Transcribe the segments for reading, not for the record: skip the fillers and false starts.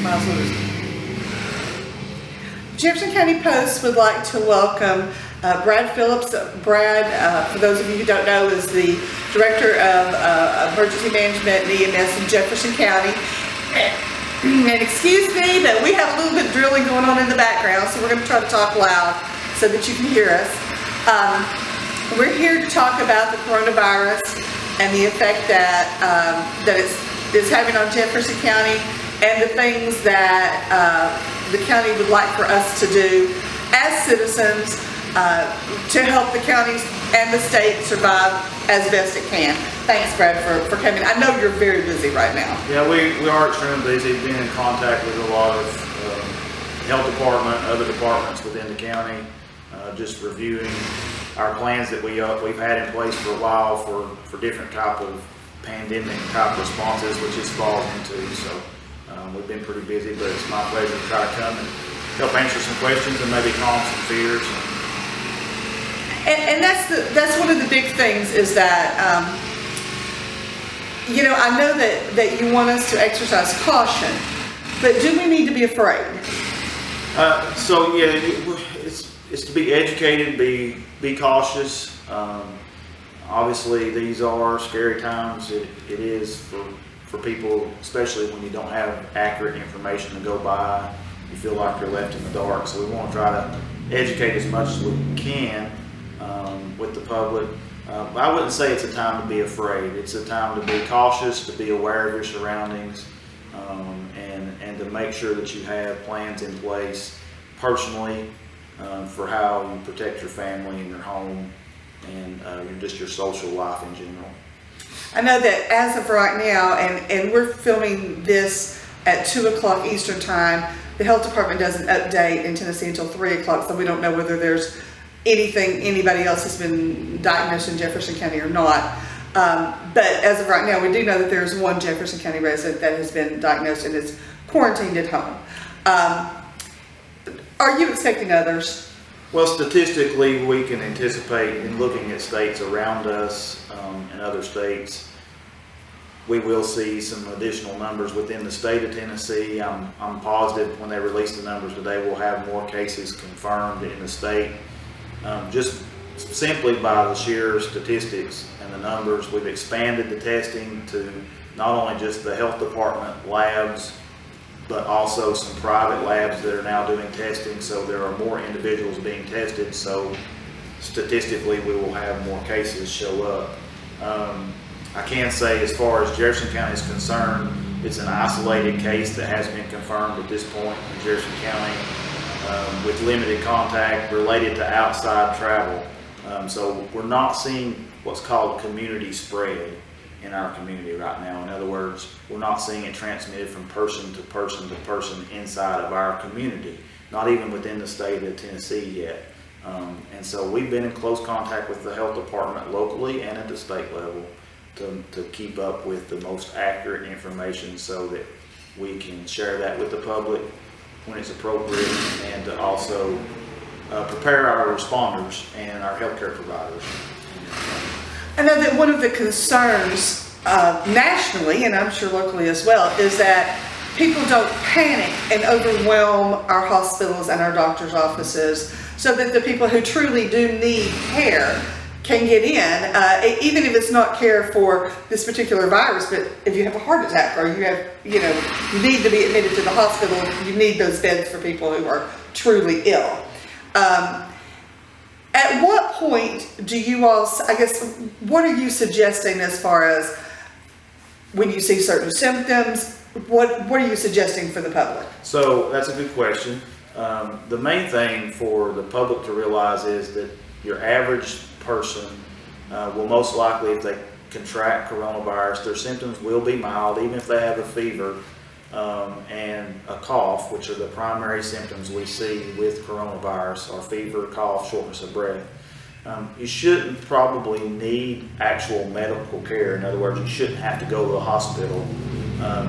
Might as well just... Jefferson County Post would like to welcome Brad Phillips. Brad, for those of you who don't know, is the Director of Emergency Management and EMS in Jefferson County. And excuse me, but we have a little bit of drilling going on in the background, so we're going to try to talk loud so that you can hear us. We're here to talk about the coronavirus and the effect that it's having on Jefferson County, and the things that the county would like for us to do as citizens to help the counties and the state survive as best it can. Thanks, Brad, for coming. I know you're very busy right now. Yeah, we are extremely busy. Been in contact with a lot of health department, other departments within the county, just reviewing our plans that we've had in place for a while for different type of pandemic type responses, which this falls into. So we've been pretty busy, but it's my pleasure to try to come and help answer some questions and maybe calm some fears. And that's one of the big things is that, you know, I know that you want us to exercise caution, but do we need to be afraid? So yeah, it's to be educated, be cautious. Obviously, these are scary times. It is for people, especially when you don't have accurate information to go by. You feel like you're left in the dark. So we want to try to educate as much as we can with the public. I wouldn't say it's a time to be afraid. It's a time to be cautious, to be aware of your surroundings, and to make sure that you have plans in place personally for how you protect your family and your home and just your social life in general. I know that as of right now, and we're filming this at 2 o'clock Eastern time, the health department doesn't update in Tennessee until 3 o'clock, so we don't know whether there's anybody else has been diagnosed in Jefferson County or not. But as of right now, we do know that there's one Jefferson County resident that has been diagnosed and is quarantined at home. Are you expecting others? Well, statistically, we can anticipate in looking at states around us and other states, we will see some additional numbers within the state of Tennessee. I'm positive when they release the numbers today, we'll have more cases confirmed in the state. Just simply by the sheer statistics and the numbers, we've expanded the testing to not only just the health department labs, but also some private labs that are now doing testing. So there are more individuals being tested. So statistically, we will have more cases show up. I can say, as far as Jefferson County is concerned, it's an isolated case that has been confirmed at this point in Jefferson County with limited contact related to outside travel. So we're not seeing what's called community spread in our community right now. In other words, we're not seeing it transmitted from person to person to person inside of our community, not even within the state of Tennessee yet. And so we've been in close contact with the health department locally and at the state level to keep up with the most accurate information so that we can share that with the public when it's appropriate, and to also prepare our responders and our healthcare providers. I know that one of the concerns nationally, and I'm sure locally as well, is that people don't panic and overwhelm our hospitals and our doctor's offices, so that the people who truly do need care can get in, even if it's not care for this particular virus. But if you have a heart attack, or you need to be admitted to the hospital, you need those beds for people who are truly ill. At what point do you all, I guess, what are you suggesting as far as when you see certain symptoms? What are you suggesting for the public? So that's a good question. The main thing for the public to realize is that your average person will most likely, if they contract coronavirus, their symptoms will be mild, even if they have a fever and a cough, which are the primary symptoms we see with coronavirus, are fever, cough, shortness of breath. You shouldn't probably need actual medical care. In other words, you shouldn't have to go to the hospital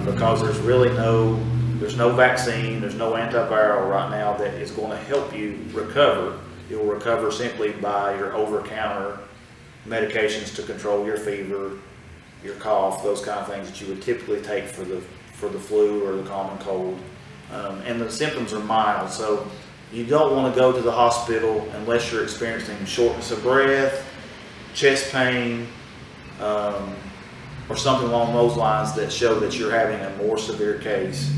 because there's no vaccine, there's no antiviral right now that is going to help you recover. You'll recover simply by your over-the-counter medications to control your fever, your cough, those kind of things that you would typically take for the flu or the common cold. and the symptoms are mild. So you don't want to go to the hospital unless you're experiencing shortness of breath, chest pain, or something along those lines that show that you're having a more severe case.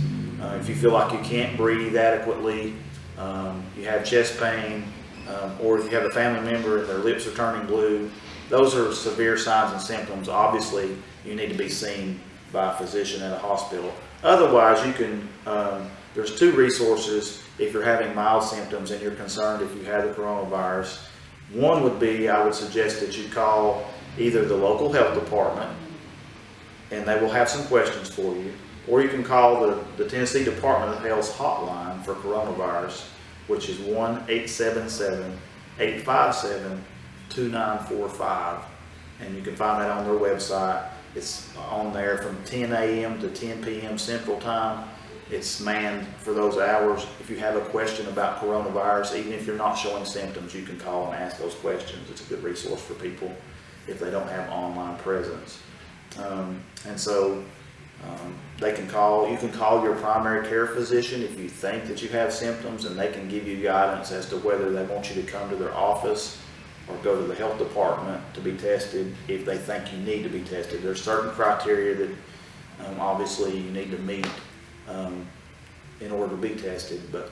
If you feel like you can't breathe adequately, you have chest pain, or if you have a family member and their lips are turning blue, those are severe signs and symptoms. Obviously, you need to be seen by a physician at a hospital. Otherwise, you can, there's two resources if you're having mild symptoms and you're concerned if you have the coronavirus. One would be, I would suggest that you call either the local health department, and they will have some questions for you, or you can call the Tennessee Department of Health's hotline for coronavirus, which is 1-877-857-2945, and you can find that on their website. It's on there from 10 a.m. to 10 p.m. Central Time. It's manned for those hours. If you have a question about coronavirus, even if you're not showing symptoms, you can call and ask those questions. It's a good resource for people if they don't have online presence. And so they can call, you can call your primary care physician if you think that you have symptoms, and they can give you guidance as to whether they want you to come to their office or go to the health department to be tested if they think you need to be tested. There's certain criteria that obviously you need to meet in order to be tested, but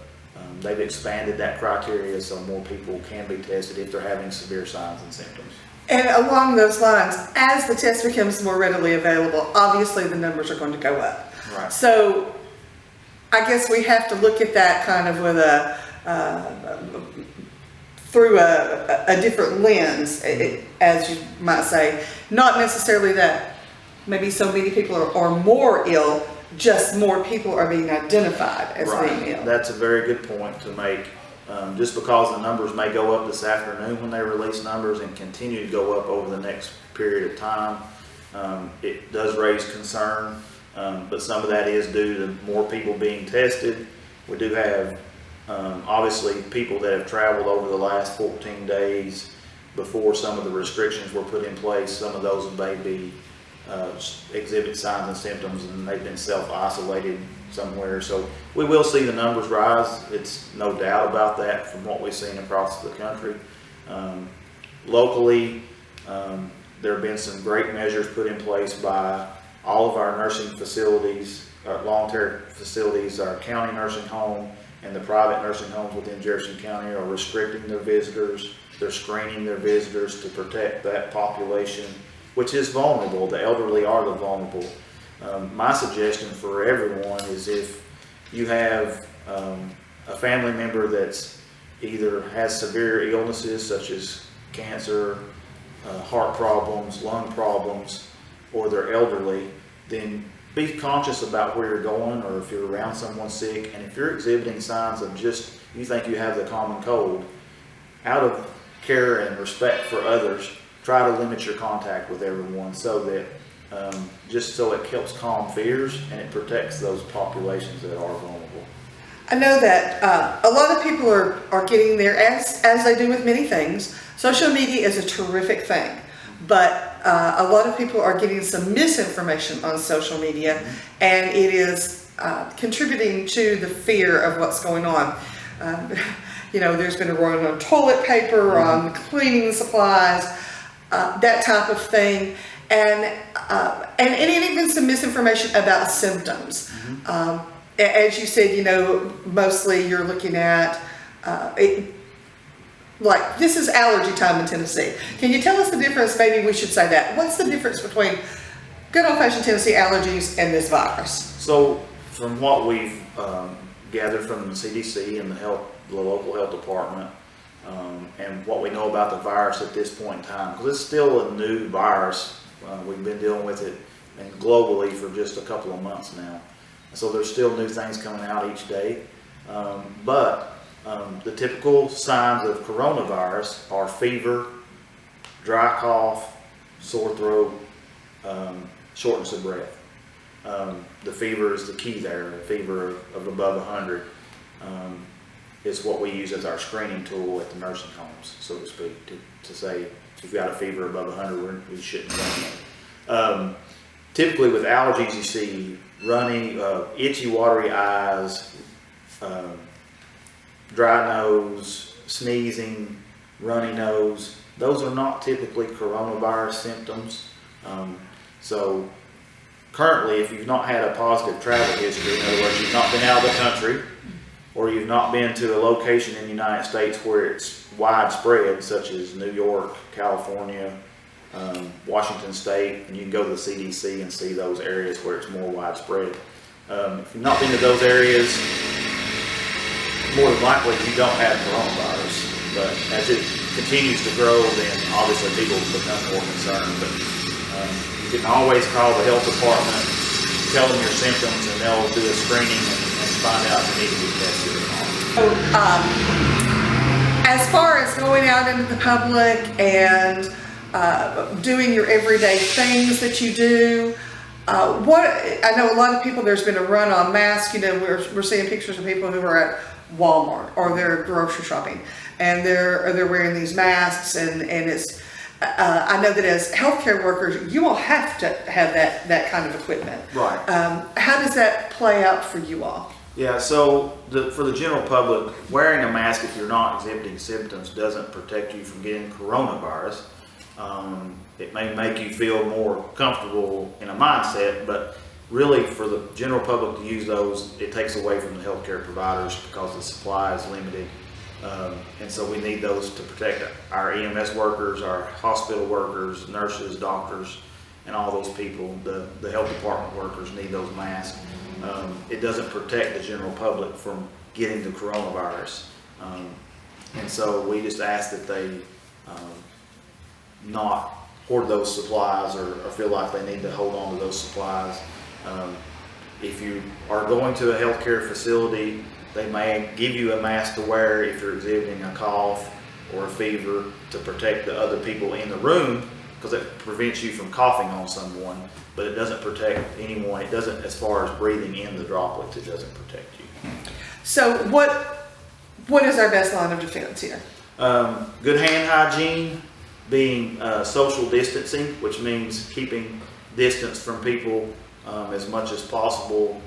they've expanded that criteria so more people can be tested if they're having severe signs and symptoms. And along those lines, as the test becomes more readily available, obviously the numbers are going to go up. Right. So I guess we have to look at that kind of with through a different lens, as you might say. Not necessarily that maybe so many people are more ill, just more people are being identified as being ill. That's a very good point to make. Just because the numbers may go up this afternoon when they release numbers and continue to go up over the next period of time, it does raise concern, but some of that is due to more people being tested. We do have obviously people that have traveled over the last 14 days before some of the restrictions were put in place. Some of those may be exhibit signs and symptoms, and they've been self-isolated somewhere. So we will see the numbers rise. It's no doubt about that from what we've seen across the country. Locally, there have been some great measures put in place by all of our nursing facilities, our long-term facilities, our county nursing home, and the private nursing homes within Jefferson County are restricting their visitors. They're screening their visitors to protect that population, which is vulnerable. The elderly are the vulnerable. My suggestion for everyone is if you have a family member that's either has severe illnesses such as cancer, heart problems, lung problems, or they're elderly, then be conscious about where you're going, or if you're around someone sick, and if you're exhibiting signs of just, you think you have the common cold, out of care and respect for others, try to limit your contact with everyone so that just so it helps calm fears and it protects those populations that are vulnerable. I know that a lot of people are getting there, as they do with many things. Social media is a terrific thing, but a lot of people are getting some misinformation on social media, and it is contributing to the fear of what's going on. You know, there's been a run on toilet paper, on cleaning supplies, that type of thing, and even some misinformation about symptoms. As you said, you know, mostly you're looking at like this is allergy time in Tennessee. Can you tell us the difference? Maybe we should say that. What's the difference between good old-fashioned Tennessee allergies and this virus? So, from what we've gathered from the CDC and the local health department, and what we know about the virus at this point in time, because it's still a new virus. We've been dealing with it and globally for just a couple of months now. So there's still new things coming out each day. But the typical signs of coronavirus are fever, dry cough, sore throat, shortness of breath. The fever is the key there. A fever of above 100 is what we use as our screening tool at the nursing homes, so to speak, to say if you've got a fever above 100, we shouldn't run it. Typically with allergies, you see runny, itchy, watery eyes, dry nose, sneezing, runny nose. Those are not typically coronavirus symptoms. So currently, if you've not had a positive travel history, in other words, you've not been out of the country, or you've not been to a location in the United States where it's widespread, such as New York, California, Washington State, and you can go to the CDC and see those areas where it's more widespread. If you've not been to those areas, more than likely you don't have coronavirus. But as it continues to grow, then obviously people become more concerned. But you can always call the health department, tell them your symptoms, and they'll do a screening and find out if you need to be tested or not. So, as far as going out into the public and doing your everyday things that you do, I know a lot of people, there's been a run on masks. You know, we're seeing pictures of people who are at Walmart or they're grocery shopping, and they're wearing these masks, and it's I know that as healthcare workers, you all have to have that kind of equipment. Right. How does that play out for you all? Yeah, so for the general public, wearing a mask if you're not exhibiting symptoms doesn't protect you from getting coronavirus. It may make you feel more comfortable in a mindset, but really for the general public to use those, it takes away from the healthcare providers because the supply is limited. And so we need those to protect our EMS workers, our hospital workers, nurses, doctors, and all those people. The health department workers need those masks. It doesn't protect the general public from getting the coronavirus. And so we just ask that they not hoard those supplies or feel like they need to hold on to those supplies. If you are going to a healthcare facility, they may give you a mask to wear if you're exhibiting a cough or a fever to protect the other people in the room, because it prevents you from coughing on someone, but it doesn't protect anyone. It doesn't, as far as breathing in the droplets, it doesn't protect you. So what is our best line of defense here? Good hand hygiene, being social distancing, which means keeping distance from people as much as possible.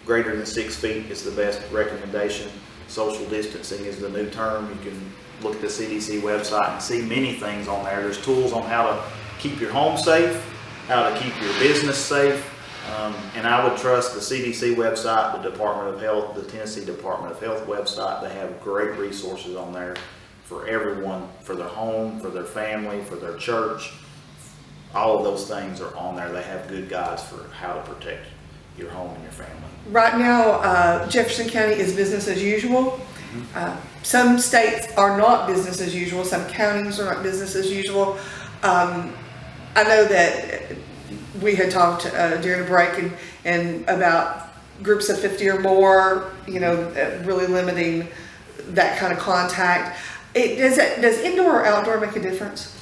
Greater than 6 feet is the best recommendation. Social distancing is the new term. You can look at the CDC website and see many things on there. There's tools on how to keep your home safe, how to keep your business safe, and I would trust the CDC website, the Department of Health, the Tennessee Department of Health website. They have great resources on there for everyone, for their home, for their family, for their church. All of those things are on there. They have good guides for how to protect your home and your family. Right now, Jefferson County is business as usual. Some states are not business as usual. Some counties are not business as usual. I know that we had talked during a break and about groups of 50 or more, you know, really limiting that kind of contact. Does indoor or outdoor make a difference?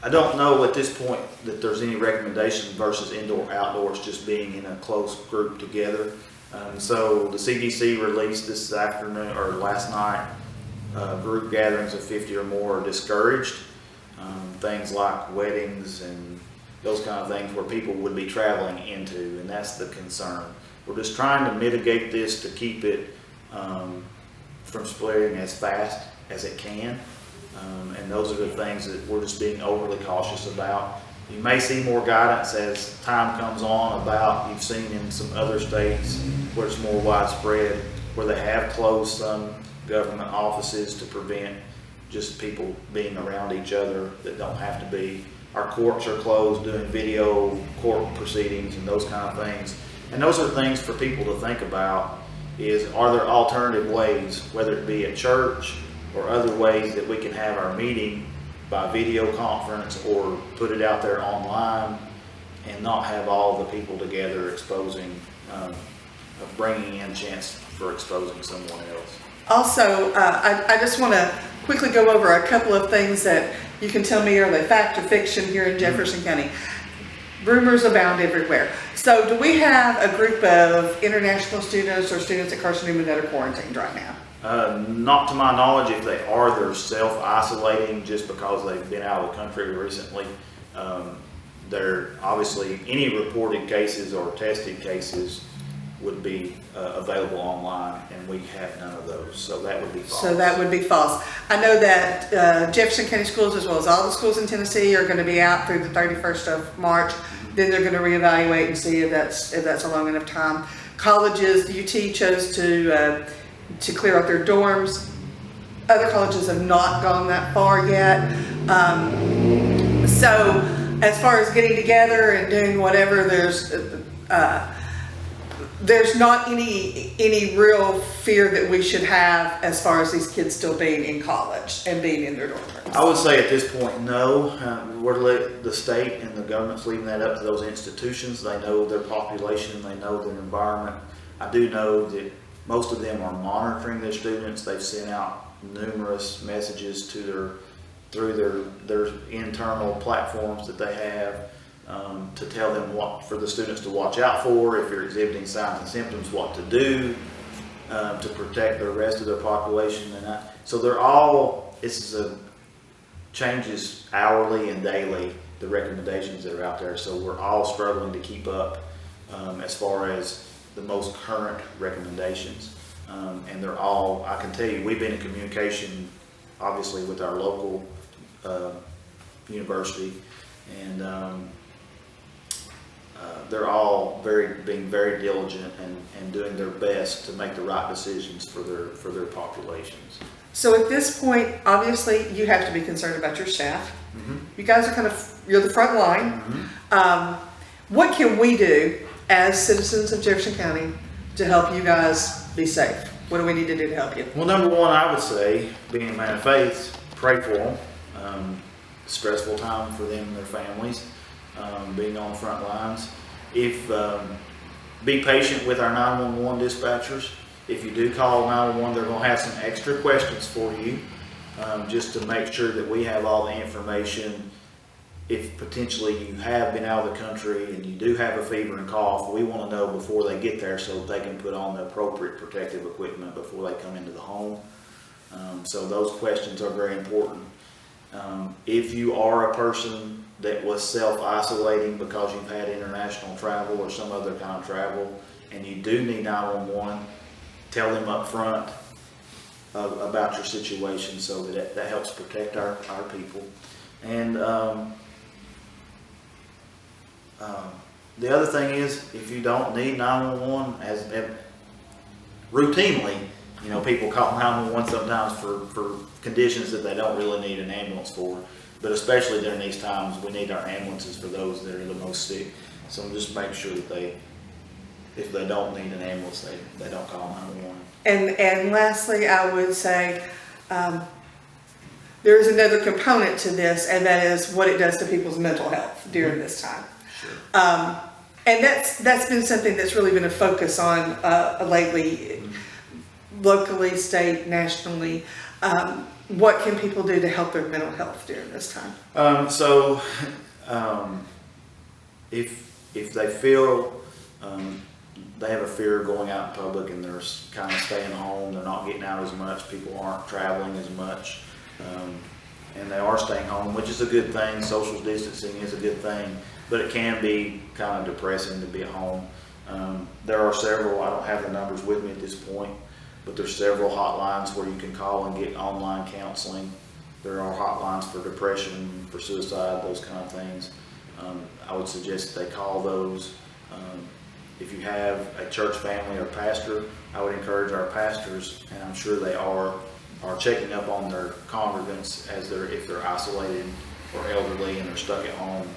I don't know at this point that there's any recommendation versus indoor outdoors just being in a close group together. So the CDC released this afternoon or last night, group gatherings of 50 or more are discouraged. Things like weddings and those kind of things where people would be traveling into, and that's the concern. We're just trying to mitigate this to keep it from spreading as fast as it can. And those are the things that we're just being overly cautious about. You may see more guidance as time comes on about, you've seen in some other states where it's more widespread, where they have closed some government offices to prevent just people being around each other that don't have to be. Our courts are closed, doing video court proceedings and those kind of things. And those are things for people to think about, is are there alternative ways, whether it be at church or other ways that we can have our meeting by video conference or put it out there online and not have all the people together exposing, bringing in chance for exposing someone else. Also, I just want to quickly go over a couple of things that you can tell me, are they fact or fiction here in Jefferson County? Rumors abound everywhere. So do we have a group of international students or students at Carson-Newman that are quarantined right now? Not to my knowledge. If they are, they're self-isolating just because they've been out of the country recently. They're obviously, any reported cases or tested cases would would be available online, and we have none of those, so that would be false. So that would be false. I know that Jefferson County Schools, as well as all the schools in Tennessee, are going to be out through the 31st of March. Then they're going to reevaluate and see if that's a long enough time. Colleges, UT chose to clear up their dorms. Other colleges have not gone that far yet. So as far as getting together and doing whatever, there's not any real fear that we should have as far as these kids still being in college and being in their dorm rooms. I would say at this point, no. The state and the government's leaving that up to those institutions. They know their population, they know their environment. I do know that most of them are monitoring their students. They've sent out numerous messages to through their internal platforms that they have to tell them for the students to watch out for, if you're exhibiting signs and symptoms, what to do to protect the rest of their population. So they're all, changes hourly and daily, the recommendations that are out there. So we're all struggling to keep up as far as the most current recommendations. And they're all, I can tell you, we've been in communication, obviously, with our local university, and they're all being very diligent and doing their best to make the right decisions for their populations. So at this point, obviously, you have to be concerned about your staff. Mm-hmm. You guys are you're the front line. Mm-hmm. What can we do as citizens of Jefferson County to help you guys be safe? What do we need to do to help you? Well, number one, I would say, being a man of faith, pray for them. Stressful time for them and their families, being on the front lines. Be patient with our 911 dispatchers. If you do call 911, they're going to have some extra questions for you, just to make sure that we have all the information. If potentially you have been out of the country and you do have a fever and cough, we want to know before they get there so they can put on the appropriate protective equipment before they come into the home. So those questions are very important. If you are a person that was self-isolating because you've had international travel or some other kind of travel and you do need 911, tell them up front about your situation so that helps protect our people. And the other thing is, if you don't need 911, as routinely, people call 911 sometimes for conditions that they don't really need an ambulance for, but especially during these times, we need our ambulances for those that are the most sick. So just make sure that if they don't need an ambulance, they don't call 911. And lastly, I would say there is another component to this, and that is what it does to people's mental health during this time. Sure. And that's been something that's really been a focus on lately, locally, state, nationally. What can people do to help their mental health during this time? If they feel they have a fear of going out in public and they're kind of staying home, they're not getting out as much, people aren't traveling as much, and they are staying home, which is a good thing. Social distancing is a good thing, but it can be kind of depressing to be at home. There are several, I don't have the numbers with me at this point, but there's several hotlines where you can call and get online counseling. There are hotlines for depression, for suicide, those kind of things. I would suggest that they call those. If you have a church family or pastor, I would encourage our pastors, and I'm sure they are checking up on their congregants if they're isolated or elderly and they're stuck at home,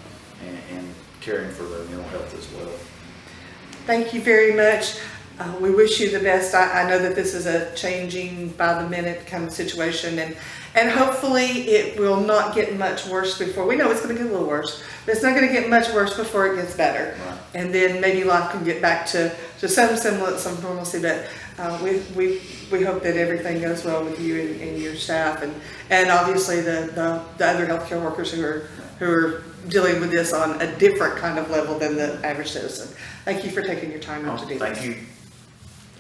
and caring for their mental health as well. Thank you very much. We wish you the best. I know that this is a changing by the minute kind of situation, and hopefully it will not get much worse before. We know it's going to get a little worse, but it's not going to get much worse before it gets better. Right. And then maybe life can get back to some semblance of normalcy. But we hope that everything goes well with you and your staff, and obviously the other healthcare workers who are dealing with this on a different kind of level than the average citizen. Thank you for taking your time out to do this. Thank you.